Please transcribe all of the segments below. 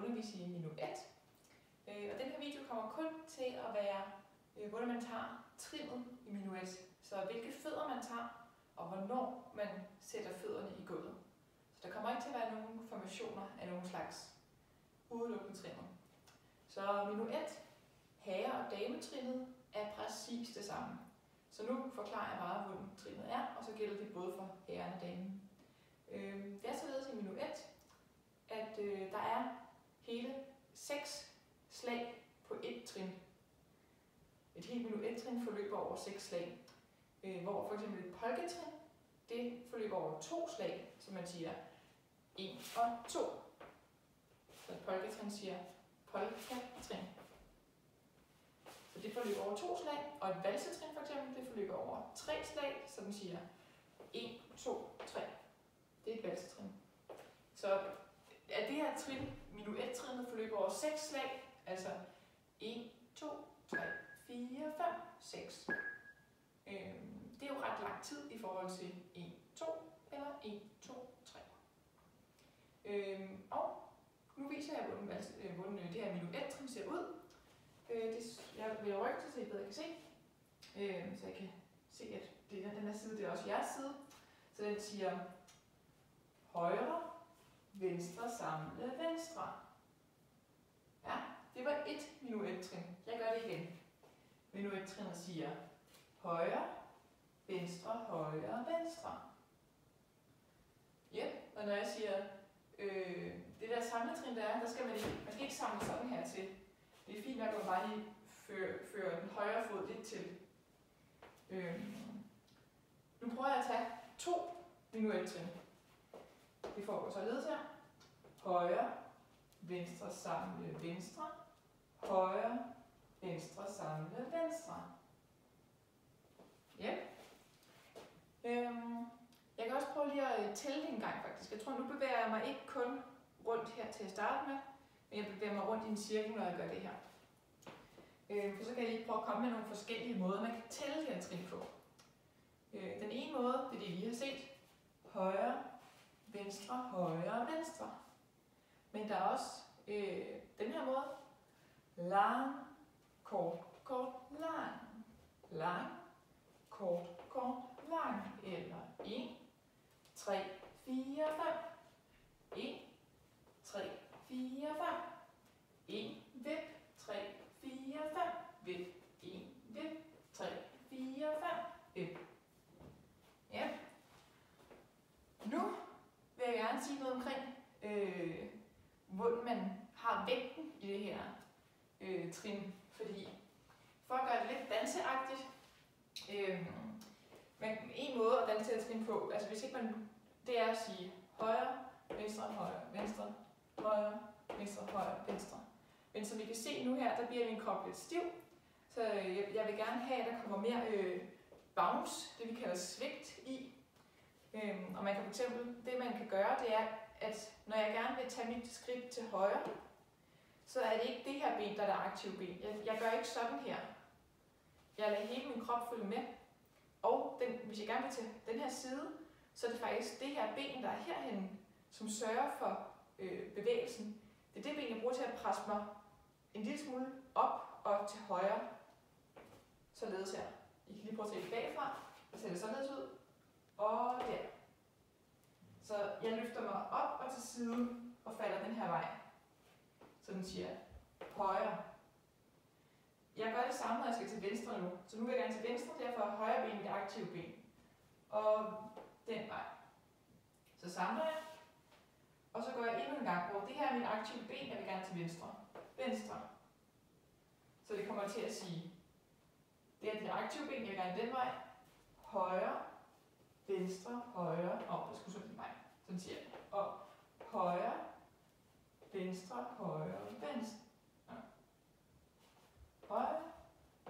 undervise i minuet. Og den her video kommer kun til at være, hvordan man tager trinnet i minuet. Så hvilke fødder man tager, og hvornår man sætter fødderne i gulvet. Så der kommer ikke til at være nogen formationer af nogen slags udelukkende trinnet. Så minuet, herre- og dametrinnet er præcis det samme. Så nu forklarer jeg bare, hvordan trinnet er, og så gælder det både for herren og damen. Det er således i minuet, at der er hele 6 slag på et trin. Et helt minuet-trin forløber over 6 slag. Hvor for eksempel et polkatrin, det forløber over 2 slag, så man siger 1 og 2. Så et polkatrin siger polkatrin. Så det forløber over 2 slag, og et valsetrin for eksempel, det forløber over 3 slag, så man siger 1, 2, 3. Det er et valsetrin. Så at det her trin, minuet-trinnet, forløber over 6 slag, altså 1, 2, 3, 4, 5, 6. Det er jo ret lang tid i forhold til 1, 2 eller 1, 2, 3. Og nu viser jeg, hvordan det her minuet-trin ser ud. Jeg vil rykke til, så I bedre kan se. Så jeg kan se, at det er den her side, det er også jeres side. Så den siger højre, venstre, samle, venstre. Ja, det var et minuet-trin. Jeg gør det igen. Minuet-trinet siger højre, venstre, højre, venstre. Ja, og når jeg siger det der samletrin, der skal man ikke samle sådan her til. Det er fint nok, at man bare lige fører den højre fod lidt til. Nu prøver jeg at tage 2 minuet-trin. Det foregår således her. Højre, venstre, samle, venstre. Højre, venstre, samle, venstre. Ja. Jeg kan også prøve lige at tælle en gang faktisk. Jeg tror, nu bevæger jeg mig ikke kun rundt her til at starte med, men jeg bevæger mig rundt i en cirkel, når jeg gør det her. For så kan jeg lige prøve at komme med nogle forskellige måder, man kan tælle de her trin på. Den ene måde, det er det, I lige har set. Højre, venstre, højre, venstre. Men der er også den her måde. Lang, kort, kort, lang. Lang, kort, kort, lang. Eller 1, 3, 4, 5. 1, 3, 4, 5. 1, vip, 3, 4, 5. Vip, 1, vip, 3, 4, 5. Vip. Ja. Nu vil jeg gerne sige noget omkring, hvordan man har vægten i det her trin. Fordi for at gøre det lidt danseagtigt, men en måde at danse et trin på, altså hvis ikke man, det er at sige højre, venstre, højre, venstre, højre, venstre, højre, venstre. Men som I kan se nu her, der bliver min krop lidt stiv, så jeg vil gerne have, at der kommer mere bounce, det vi kalder svigt i. Og man kan fx, det man kan gøre, det er, at når jeg gerne vil tage mit skridt til højre, så er det ikke det her ben, der er det aktive ben. Jeg gør ikke sådan her. Jeg lader hele min krop følge med. Og hvis jeg gerne vil til den her side, så er det faktisk det her ben, der er herhenne, som sørger for bevægelsen. Det er det ben, jeg bruger til at presse mig en lille smule op og til højre. Således her. I kan lige prøve at se det bagfra. Så ser det således ud. Og der. Så jeg løfter mig op og til siden og falder den her vej. Så den siger højre. Jeg gør det samme, når jeg skal til venstre nu. Så nu vil jeg gerne til venstre, derfor er højre ben det aktive ben. Og den vej. Så samler jeg. Og så går jeg endnu en gang, hvor det her er mit aktive ben, jeg vil gerne til venstre. Venstre. Så det kommer til at sige, det er det aktive ben, jeg vil gerne den vej. Højre. Venstre, højre, der skulle sådan en vej. Sådan siger jeg. Og højre, venstre, højre, venstre. Ja. Højre,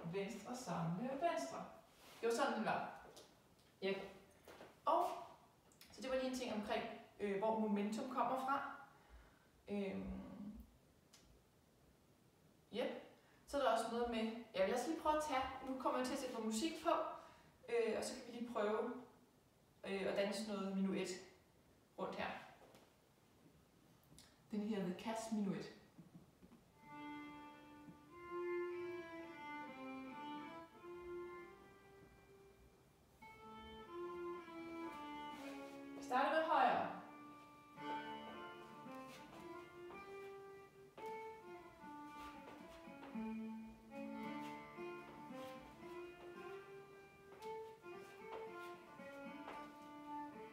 venstre, samle, venstre. Det var sådan, den var. Ja. Og, så det var lige en ting omkring, hvor momentum kommer fra. Ja. Så er der også noget med, ja, lad os lige prøve at tage, nu kommer jeg til at sætte noget musik på, og så kan vi lige prøve og danse noget minuet rundt her. Den her The Cats Minuet. starter med højre.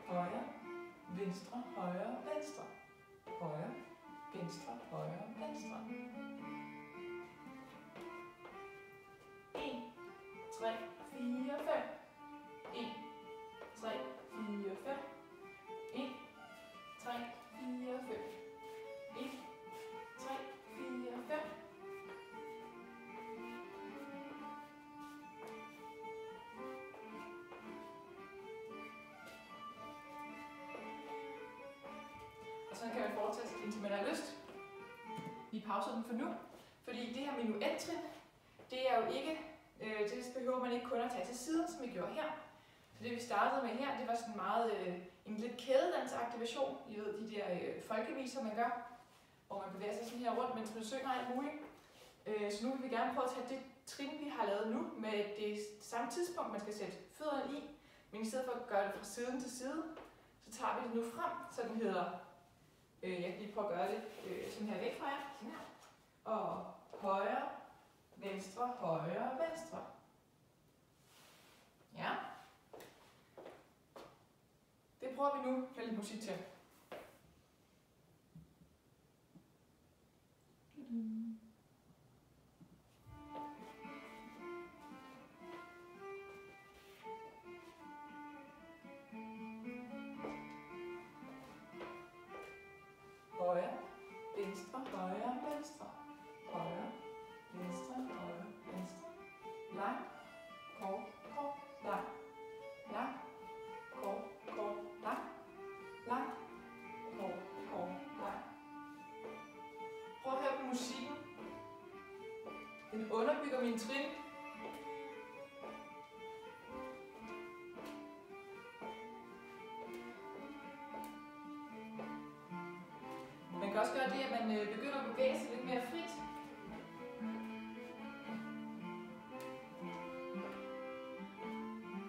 Højre, venstre, højre, venstre. Højre, venstre, højre, venstre. 1, 3, 4, 5. 1, 3, 4, 5. 1, 3, 4, 5. 1, 3, 4, 5. Og sådan kan man fortsætte, indtil man har lyst. Vi pauser den for nu, fordi det her minuet-trin, det er jo ikke, det behøver man ikke kun at tage til siden, som vi gjorde her. Så det vi startede med her, det var sådan meget en lidt kædedansaktivation. I ved, de der folkeviser, man gør, hvor man bevæger sig sådan her rundt, mens man synger alt muligt. Så nu vil vi gerne prøve at tage det trin, vi har lavet nu, med det samme tidspunkt, man skal sætte fødderne i. Men i stedet for at gøre det fra siden til side, så tager vi det nu frem, så den hedder, jeg kan lige prøve at gøre det sådan her væk fra jer, sådan her. Og højre, venstre, højre, venstre. Ja. Det prøver vi nu med lidt musik til. Højre, venstre, højre, venstre. Højre, venstre, højre, venstre. Lang, kort, kort, lang. Lang, kort, kort, lang. Lang, kort, kort, lang. Prøv at høre på musikken. Den underbygger mine trin. Man kan også gøre det, at man begynder at bevæge sig lidt mere frit.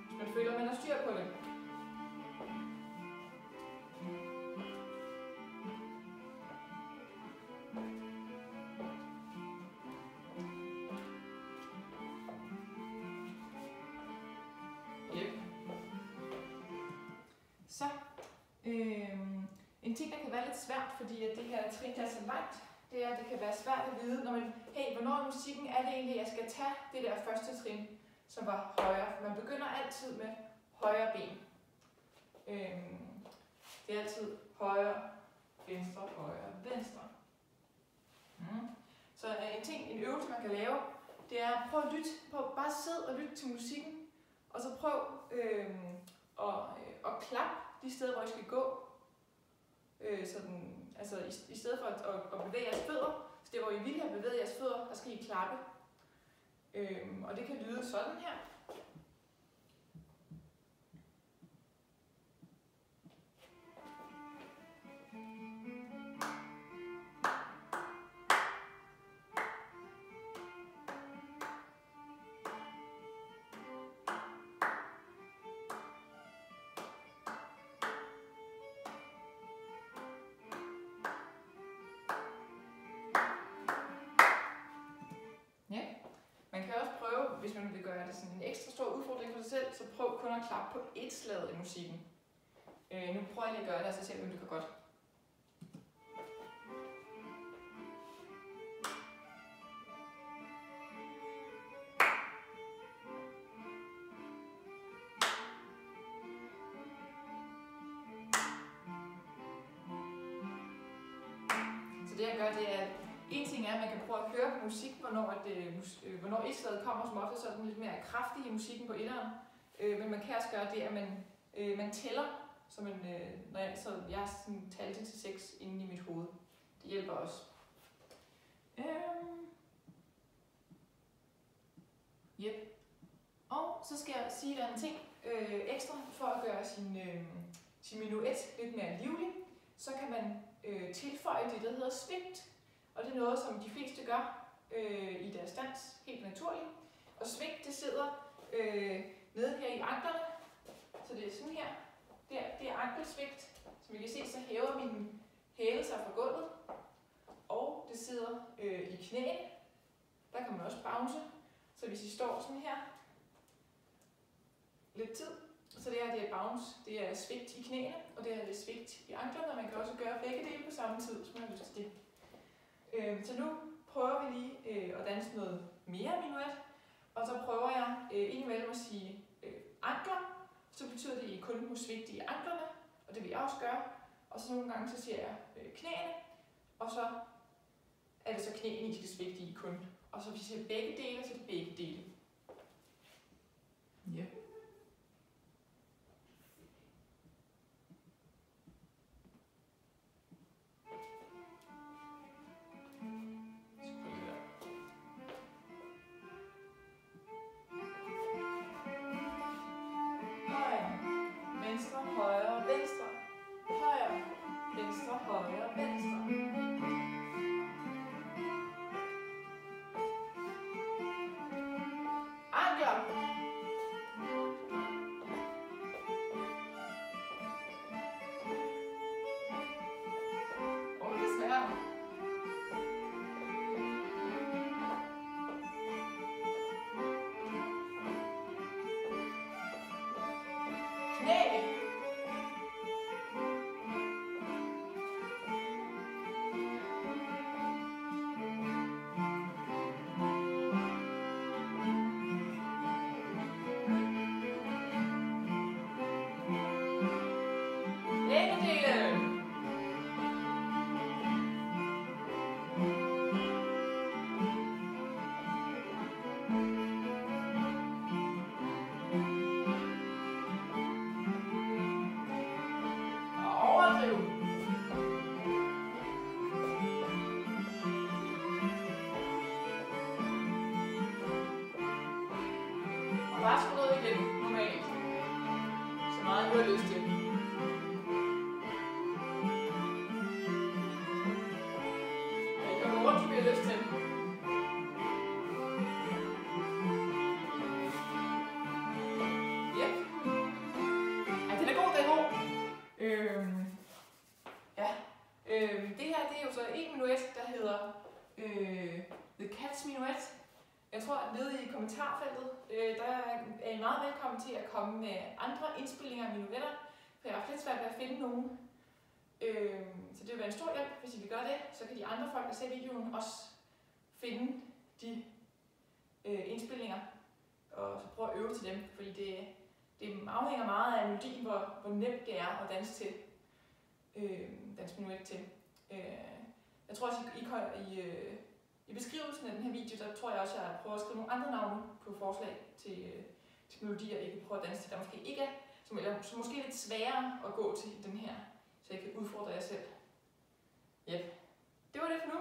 Hvis man føler, at man har styr på det. Yep. Så, en ting, der kan være lidt svært, fordi at det her trin er så langt, det er, at det kan være svært at vide, når man, hey, hvornår i musikken er det egentlig, jeg skal tage det der første trin, som var højre. For man begynder altid med højre ben. Det er altid højre, venstre, højre, venstre. Så en øvelse, man kan lave, det er at prøve at lytte, bare sidde og lytte til musikken, og så prøv at klappe de steder, hvor I skal gå. Sådan, altså i stedet for at bevæge jeres fødder, så det hvor I vil have bevæget jeres fødder, der skal I klappe. Og det kan lyde sådan her. Hvis man vil gøre det sådan en ekstra stor udfordring for sig selv, så prøv kun at klappe på ét slag i musikken. Nu prøver jeg lige at gøre det, og så ser vi, om det går godt. Så det jeg gør, det er, en ting er, at man kan prøve at høre på musik, hvornår et-slaget kommer, som ofte så er den lidt mere kraftig i musikken på etteren. Men man kan også gøre det, at man tæller, så jeg har sådan talte til 6 inde i mit hoved. Det hjælper også. Yep. Og så skal jeg sige, at der er en ting ekstra for at gøre sin minuet lidt mere livlig. Så kan man tilføje det, der hedder svigt. Og det er noget, som de fleste gør i deres dans, helt naturligt. Og sving, det sidder nede her i anklerne. Så det er sådan her. Det er ankelsvigt. Som I kan se, så hæver mine hæle sig fra gulvet, og det sidder i knæene. Der kan man også bounce. Så hvis I står sådan her, lidt tid, så det her det er bounce, det er svigt i knæene, og det her det er svigt i anklerne, og man kan også gøre begge dele på samme tid, hvis man har lyst til det. Så nu prøver vi lige at danse noget mere minuet, og så prøver jeg indimellem at sige ankler, så betyder det, at I kun må svigte i anklerne, og det vil jeg også gøre. Og så nogle gange så siger jeg knæene, og så er det så knæene, I skal svigte i kun. Og så hvis I siger begge dele, så er det begge dele. Ja. Højre, venstre, højre, venstre, højre, venstre. Ankler. Og det er svært. Knæ. Bare skru ned igen, normalt. Så meget du har lyst til. Jeg kan gå rundt, som jeg har lyst til. Yep. Ej, den er god, den er god. Ja. Det her, det er jo så en minuet, der hedder The Cats Minuet. Jeg tror, at nede i kommentarfeltet, der er I meget velkommen til at komme med andre indspillinger af minuetter, for jeg har haft lidt svært ved at finde nogen. Så det vil være en stor hjælp, hvis I vil gøre det, så kan de andre folk, der ser videoen, også finde de indspillinger, og så prøve at øve til dem, fordi det afhænger meget af melodien, hvor nemt det er at danse til, danse minuet til. Jeg tror også, I beskrivelsen af den her video, der tror jeg også, at jeg prøver at skrive nogle andre navne på forslag til melodier, I kan prøve at danse til, der måske ikke er, som måske er lidt sværere at gå til den her, så jeg kan udfordre jer selv. Yep. Det var det for nu.